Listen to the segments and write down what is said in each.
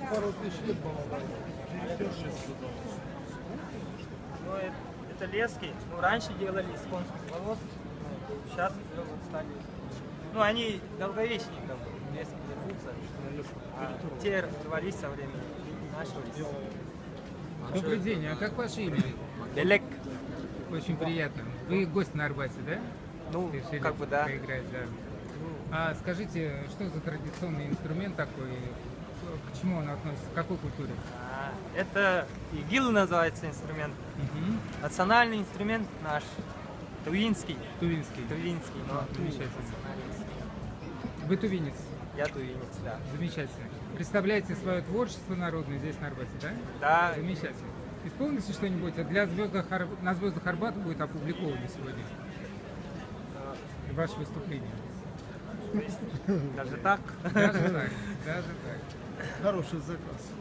пару тысяч лет, по-моему. Ну, это лески. Ну, раньше делали из конских волос, сейчас уже вот стали. Ну, они долговечнее, как бы, лески держатся. А те рвались со временем. Начались. Добрый день, а как ваше имя? Белек. Очень приятно. Вы гость на Арбате, да? Ну, Решили как бы да. поиграть, да. А скажите, что за традиционный инструмент такой? К чему он относится? К какой культуре? Это игил называется инструмент. Национальный инструмент наш. Тувинский. Тувинский. Тувинский, но Замечательно. национальный инструмент. Вы тувинец. Я тувинец, да. Замечательно. Представляете свое творчество народное здесь на Арбате, да? Да. Замечательно. Исполните что-нибудь, на звездах Арбата будет опубликовано сегодня ваше выступление. Даже так? Даже так, даже так. Хороший заказ.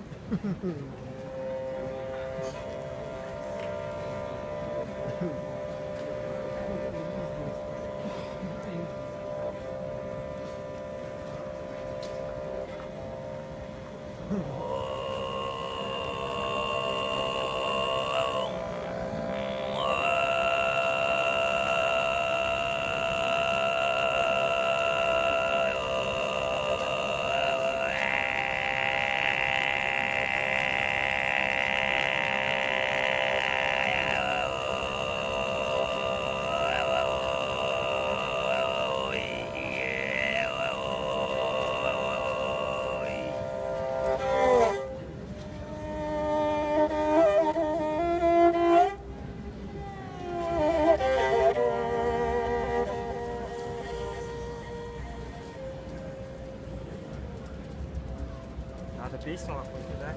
Надо песню какую-то, да?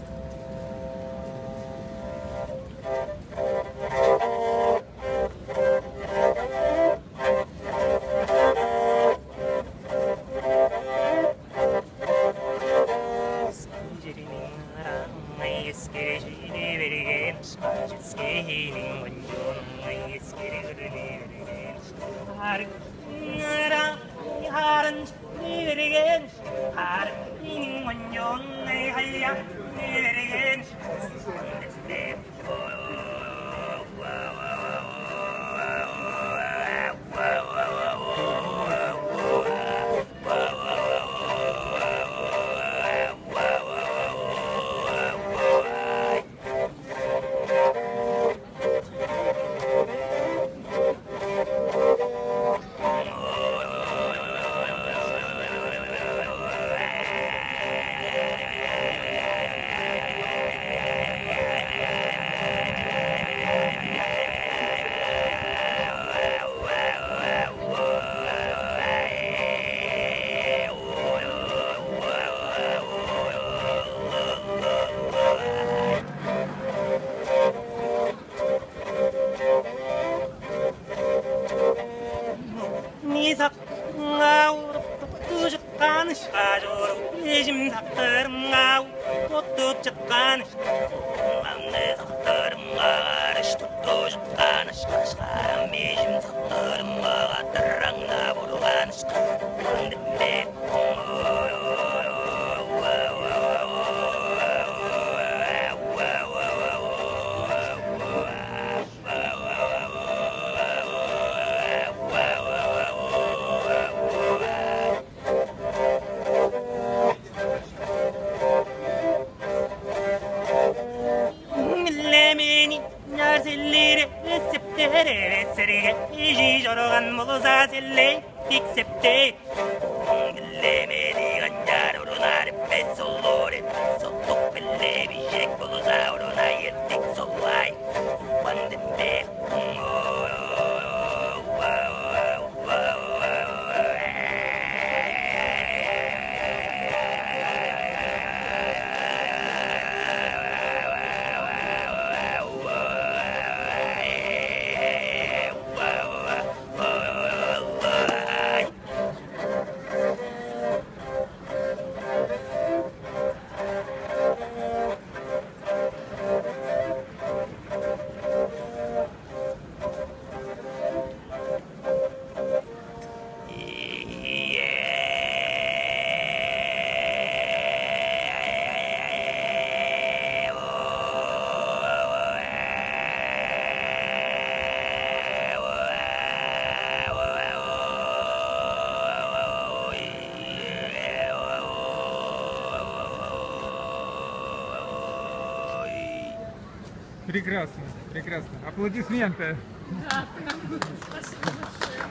Прекрасно, прекрасно. Аплодисменты.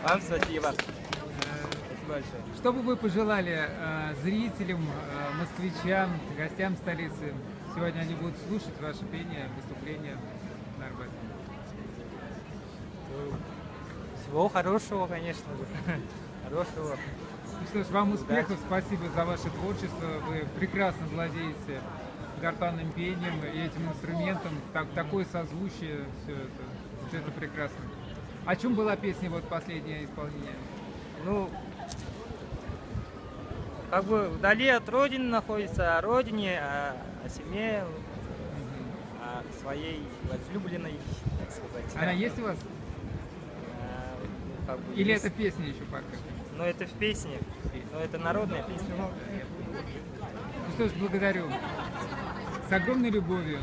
Вам спасибо. Спасибо большое. Что бы вы пожелали зрителям, москвичам, гостям столицы? Сегодня они будут слушать ваше пение, выступление на Арбате. Всего хорошего, конечно же. Хорошего. Ну что ж, вам успехов, спасибо за ваше творчество. Вы прекрасно владеете гортанным пением и этим инструментом. Такое созвучие, все это прекрасно. О чем была песня, вот последнее исполнение? Ну, как бы вдали от родины находится, о родине, о семье, о своей возлюбленной, так сказать. Она есть у вас? Как бы Или есть. это песня еще пока? Ну, это в песне, но это народная песня. Ну что ж, благодарю. С огромной любовью.